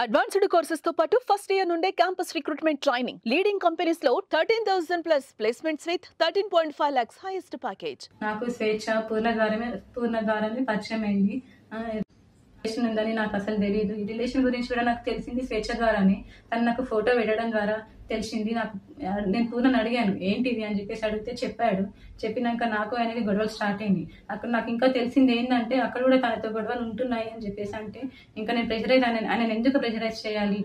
Advanced courses తో పాటు first year నుండే campus recruitment training leading companies లో 13,000 plus placements with 13.5 lakhs highest package. నాకు స్వేచ్ఛ పూర్ణగారమే పరిచయం అయింది. రిలేషన్ ఉందని నాకు అసలు తెలియదు. ఈ రిలేషన్ గురించి కూడా నాకు తెలిసింది స్వేచ్ఛ ద్వారానే. తను నాకు ఫోటో పెట్టడం ద్వారా తెలిసింది. నేను పూర్ణని అడిగాను ఏంటిది అని చెప్పేసి అడిగితే చెప్పాడు. చెప్పినాక నాకు ఆయనకి గొడవలు స్టార్ట్ అయింది. అక్కడ నాకు ఇంకా తెలిసింది ఏంటంటే అక్కడ కూడా తనతో గొడవలు ఉంటున్నాయి అని చెప్పేసి అంటే ఇంకా నేను ఆయన ఎందుకు ప్రెషరైజ్ చేయాలి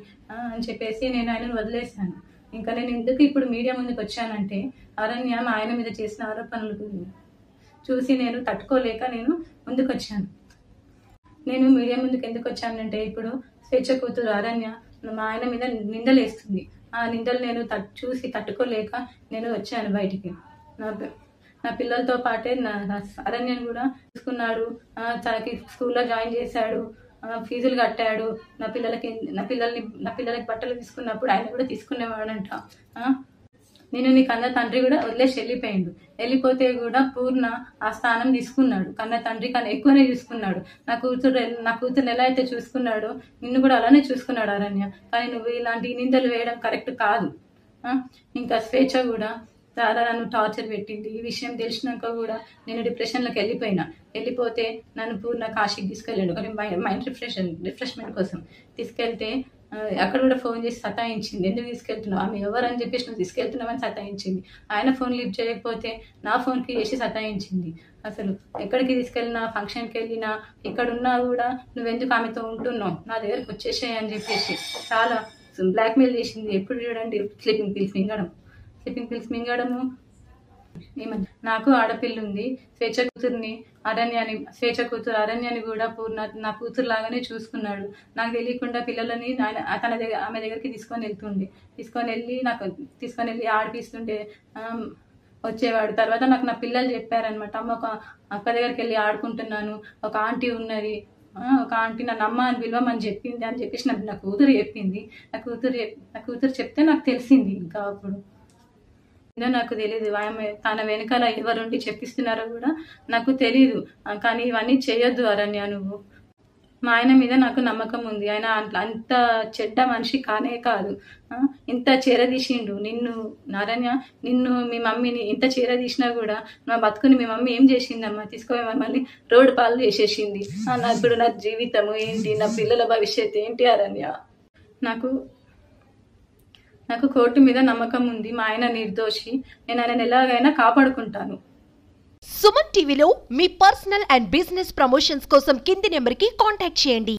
అని చెప్పేసి నేను ఆయనను వదిలేశాను. ఇంకా నేను ఎందుకు ఇప్పుడు మీడియా ముందుకు వచ్చానంటే అరణ్య ఆయన మీద చేసిన ఆరోపణలు చూసి నేను తట్టుకోలేక నేను ముందుకు వచ్చాను. నేను మీడియా ముందుకు ఎందుకు వచ్చానంటే ఇప్పుడు స్వేచ్ఛ కూతురు అరణ్య మా ఆయన మీద నిందలు వేస్తుంది. ఆ నిందలు నేను చూసి తట్టుకోలేక నేను వచ్చాను బయటికి. నా పిల్లలతో పాటే అరణ్యను కూడా చూసుకున్నాడు. తనకి స్కూల్లో జాయిన్ చేశాడు, ఫీజులు కట్టాడు. నా పిల్లలకి బట్టలు తీసుకున్నప్పుడు ఆయన కూడా తీసుకునేవాడంట. నేను నీ కన్న తండ్రి కూడా వదిలేసి వెళ్ళిపోతే కూడా పూర్ణ ఆ స్థానం తీసుకున్నాడు. కన్న తండ్రి కన్నా ఎక్కువనే చూసుకున్నాడు. నా కూతురు ఎలా అయితే చూసుకున్నాడో నిన్ను కూడా అలానే చూసుకున్నాడు అరణ్య. కానీ నువ్వు ఇలాంటి నిందలు వేయడం కరెక్ట్ కాదు. ఇంకా స్వేచ్ఛ కూడా చాలా నన్ను టార్చర్ పెట్టింది. ఈ విషయం తెలిసినాక కూడా నేను డిప్రెషన్లోకి వెళ్ళిపోతే నన్ను పూర్ణ కాశీకి తీసుకెళ్ళాడు మైండ్ రిఫ్రెష్మెంట్ కోసం. తీసుకెళ్తే అక్కడ కూడా ఫోన్ చేసి సతాయించింది. ఎందుకు తీసుకెళ్తున్నావు, ఆమె ఎవరు అని చెప్పేసి నువ్వు తీసుకెళ్తున్నావని సతాయించింది. ఆయన ఫోన్ లిఫ్ట్ చేయకపోతే నా ఫోన్కి చేసి సతాయించింది. అసలు ఎక్కడికి తీసుకెళ్ళినా, ఫంక్షన్కి వెళ్ళినా, ఎక్కడున్నా కూడా నువ్వెందుకు ఆమెతో ఉంటున్నావు, నా దగ్గరకు వచ్చేసాయి అని చెప్పేసి చాలా బ్లాక్మెయిల్ చేసింది. ఎప్పుడు చూడండి స్లీపింగ్ పిల్స్ మింగడము. నాకు ఆడపిల్ల ఉంది. స్వేచ్ఛ కూతురు అరణ్యాన్ని కూడా పూర్ణ నా కూతురు లాగానే చూసుకున్నాడు. నాకు తెలియకుండా పిల్లలని ఆమె దగ్గరికి తీసుకొని వెళ్ళి ఆడిపిస్తుంటే వచ్చేవాడు. తర్వాత నాకు నా పిల్లలు చెప్పారనమాట, అమ్మ ఒక అక్క దగ్గరికి వెళ్ళి ఆడుకుంటున్నాను, ఒక ఆంటీ ఉన్నది, ఒక ఆంటీ నన్ను అమ్మ అని పిలవమని చెప్పింది అని చెప్పేసి నా కూతురు చెప్పింది. నా కూతురు చెప్తే నాకు తెలిసింది. ఇంకా అప్పుడు నాకు తెలియదు తన వెనకాల ఎవరుండి చెప్పిస్తున్నారో కూడా నాకు తెలీదు. కానీ ఇవన్నీ చేయొద్దు అరణ్య నువ్వు. మా ఆయన మీద నాకు నమ్మకం ఉంది. ఆయన అంత చెడ్డ మనిషి కానే కాదు. ఇంత చేరదీసిండు అరణ్య. మీ మమ్మీని ఇంత చేరదీసినా కూడా నా బతుకుని మీ మమ్మీ ఏం చేసిందమ్మా, తీసుకొని మమ్మల్ని రోడ్డు పాలు చేసేసింది. ఇప్పుడు నా జీవితము ఏంటి, నా పిల్లల భవిష్యత్తు ఏంటి అరణ్య. నాకు కోర్టు మీద నమ్మకం ఉంది. మా ఆయన నిర్దోషి. నేను ఆయన ఎలాగైనా కాపాడుకుంటాను. సుమన్ టీవీలో మీ పర్సనల్ అండ్ బిజినెస్ ప్రమోషన్స్ కోసం కింది నెంబర్కి కాంటాక్ట్ చేయండి.